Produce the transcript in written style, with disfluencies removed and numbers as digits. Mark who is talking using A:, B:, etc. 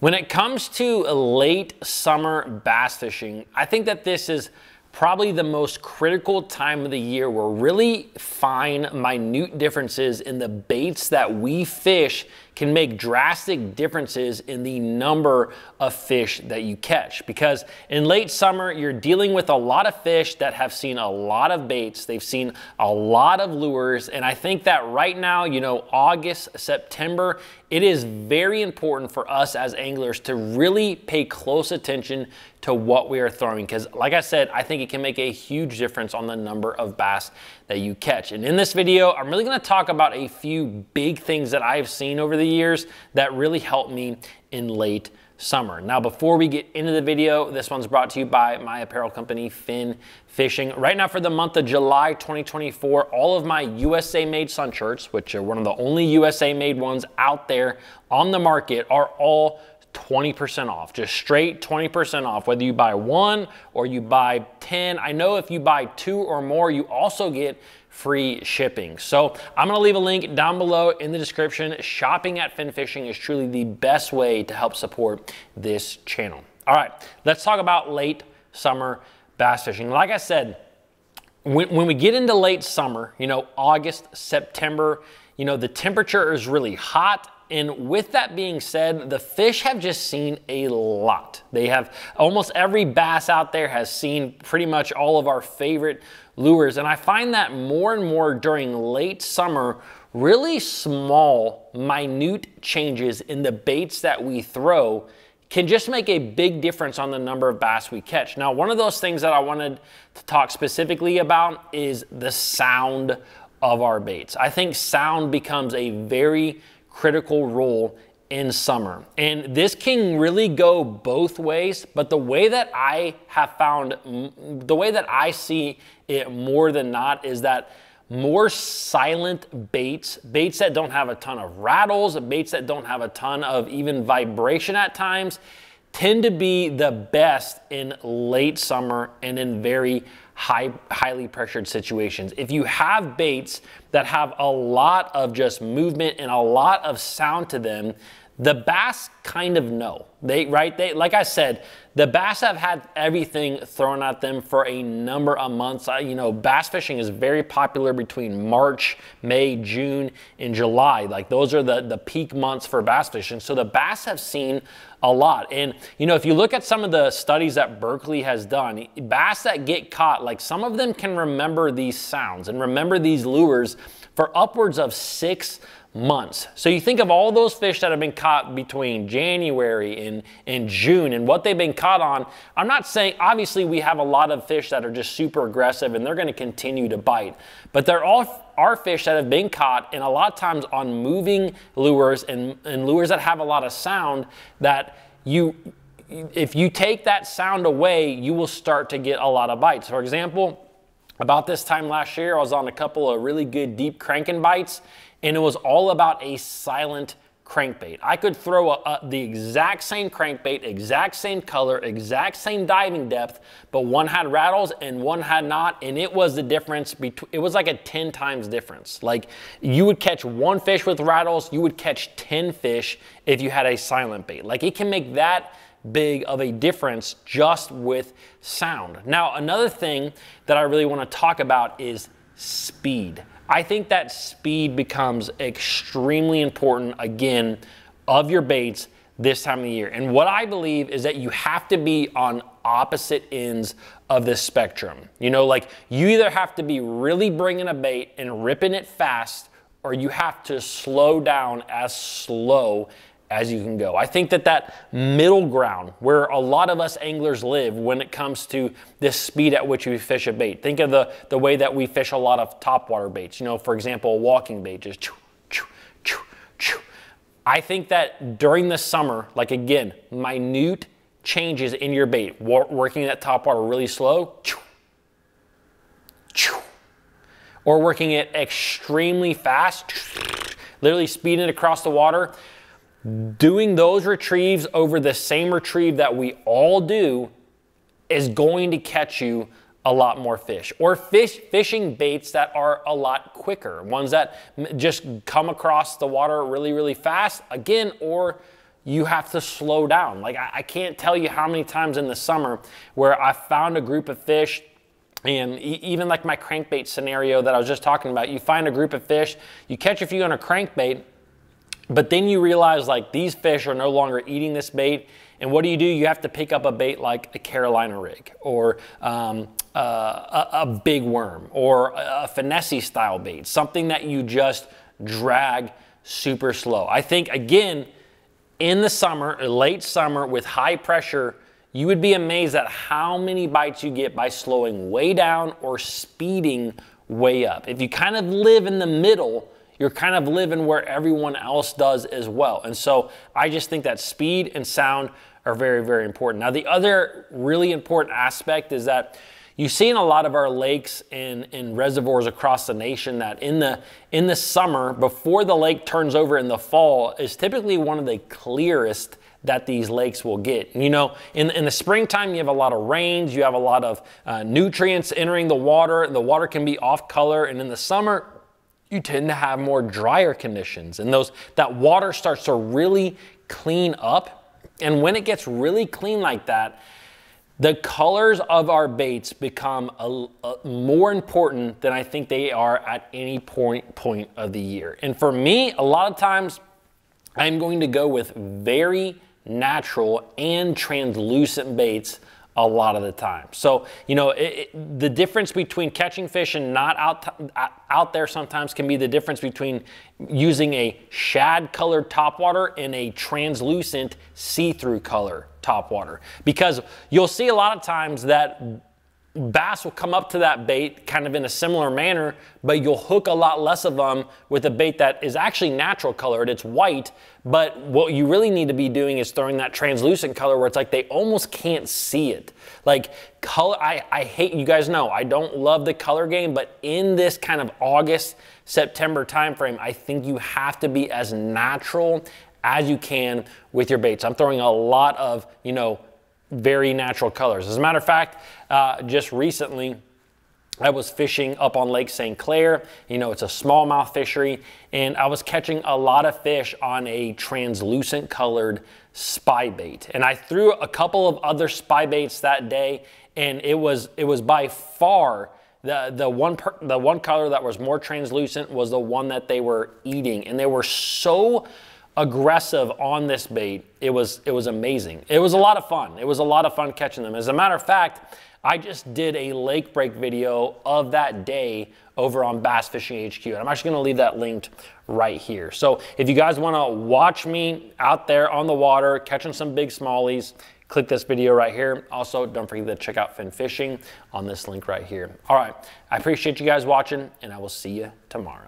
A: When it comes to late summer bass fishing, I think that this is probably the most critical time of the year where really fine, minute differences in the baits that we fish can make drastic differences in the number of fish that you catch. Because in late summer, you're dealing with a lot of fish that have seen a lot of baits, they've seen a lot of lures, and I think that right now, you know, August, September, it is very important for us as anglers to really pay close attention to what we are throwing, because like I said, I think it can make a huge difference on the number of bass that you catch. And in this video, I'm really gonna talk about a few big things that I've seen over the years that really helped me in late summer. Now, before we get into the video, this one's brought to you by my apparel company, Finn Fishing. Right now for the month of July 2024, all of my USA made sun shirts, which are one of the only USA made ones out there on the market, are all 20% off, just straight 20% off, whether you buy one or you buy 10. I know if you buy 2 or more, you also get free shipping. So I'm gonna leave a link down below in the description. Shopping at Finn Fishing is truly the best way to help support this channel. All right, let's talk about late summer bass fishing. Like I said, when we get into late summer, you know, August, September, you know, the temperature is really hot. And with that being said, the fish have just seen a lot. They have, almost every bass out there has seen pretty much all of our favorite lures. And I find that more and more during late summer, really small, minute changes in the baits that we throw can just make a big difference on the number of bass we catch. Now, one of those things that I wanted to talk specifically about is the sound of our baits. I think sound becomes a very critical role in summer. And this can really go both ways, but the way that I have found, the way that I see it more than not is that more silent baits, baits that don't have a ton of rattles, baits that don't have a ton of even vibration at times, tend to be the best in late summer and in very highly pressured situations. If you have baits that have a lot of just movement and a lot of sound to them, the bass kind of know. Like I said, the bass have had everything thrown at them for a number of months. You know, bass fishing is very popular between March, May, June, and July. Like those are the peak months for bass fishing. So the bass have seen a lot. And you know, if you look at some of the studies that Berkley has done, bass that get caught, like some of them can remember these sounds and remember these lures for upwards of 6 months. So you think of all those fish that have been caught between January and June and what they've been caught on. I'm not saying, obviously we have a lot of fish that are just super aggressive and they're going to continue to bite, but there are fish that have been caught, and a lot of times on moving lures and lures that have a lot of sound, that if you take that sound away, you will start to get a lot of bites. For example, about this time last year, I was on a couple of really good deep cranking bites, and it was all about a silent crankbait. I could throw the exact same crankbait, exact same color, exact same diving depth, but one had rattles and one had not, and it was the difference between, it was like a 10 times difference. Like you would catch one fish with rattles, you would catch 10 fish if you had a silent bait. Like it can make that big of a difference just with sound. Now, another thing that I really want to talk about is speed. I think that speed becomes extremely important, again, of your baits this time of year. And what I believe is that you have to be on opposite ends of the spectrum. You know, like you either have to be really bringing a bait and ripping it fast, or you have to slow down as slow as you can go. I think that middle ground where a lot of us anglers live when it comes to this speed at which we fish a bait. Think of the way that we fish a lot of topwater baits. You know, for example, a walking bait, just choo, choo, choo, choo. I think that during the summer, like again, minute changes in your bait, working that topwater really slow, choo, choo, or working it extremely fast, literally speeding it across the water. Doing those retrieves over the same retrieve that we all do is going to catch you a lot more fish. Or fishing baits that are a lot quicker, ones that just come across the water really, really fast, again, or you have to slow down. Like I can't tell you how many times in the summer where I found a group of fish, and even like my crankbait scenario that I was just talking about, you find a group of fish, you catch a few on a crankbait, but then you realize like these fish are no longer eating this bait. And what do? You have to pick up a bait like a Carolina rig, or a big worm, or a finesse style bait, something that you just drag super slow. I think, again, in the summer, late summer, with high pressure, you would be amazed at how many bites you get by slowing way down or speeding way up. If you kind of live in the middle, you're kind of living where everyone else does as well. And so I just think that speed and sound are very, very important. Now, the other really important aspect is that you see in a lot of our lakes and reservoirs across the nation that in the summer, before the lake turns over in the fall, is typically one of the clearest that these lakes will get. You know, in the springtime, you have a lot of rains, you have a lot of nutrients entering the water can be off color, and in the summer, you tend to have more drier conditions, and that water starts to really clean up. And when it gets really clean like that, the colors of our baits become more important than I think they are at any point of the year. And for me, a lot of times, I'm going to go with very natural and translucent baits a lot of the time. So, you know, the difference between catching fish and not out there sometimes can be the difference between using a shad colored topwater and a translucent see-through color topwater. Because you'll see a lot of times that bass will come up to that bait kind of in a similar manner, but you'll hook a lot less of them with a bait that is actually natural colored. It's white, but what you really need to be doing is throwing that translucent color where it's like they almost can't see it. Like color, I hate, you guys know, I don't love the color game, but in this kind of August, September timeframe, I think you have to be as natural as you can with your baits. I'm throwing a lot of, you know, very natural colors. As a matter of fact, just recently, I was fishing up on Lake St. Clair. You know, it's a smallmouth fishery, and I was catching a lot of fish on a translucent colored spy bait. And I threw a couple of other spy baits that day, and it was by far the one color that was more translucent was the one that they were eating, and they were so aggressive on this bait. It was amazing. It was a lot of fun. It was a lot of fun catching them. As a matter of fact, I just did a lake break video of that day over on Bass Fishing HQ. And I'm actually gonna leave that linked right here. So if you guys wanna watch me out there on the water, catching some big smallies, click this video right here. Also, don't forget to check out Fin Fishing on this link right here. All right, I appreciate you guys watching, and I will see you tomorrow.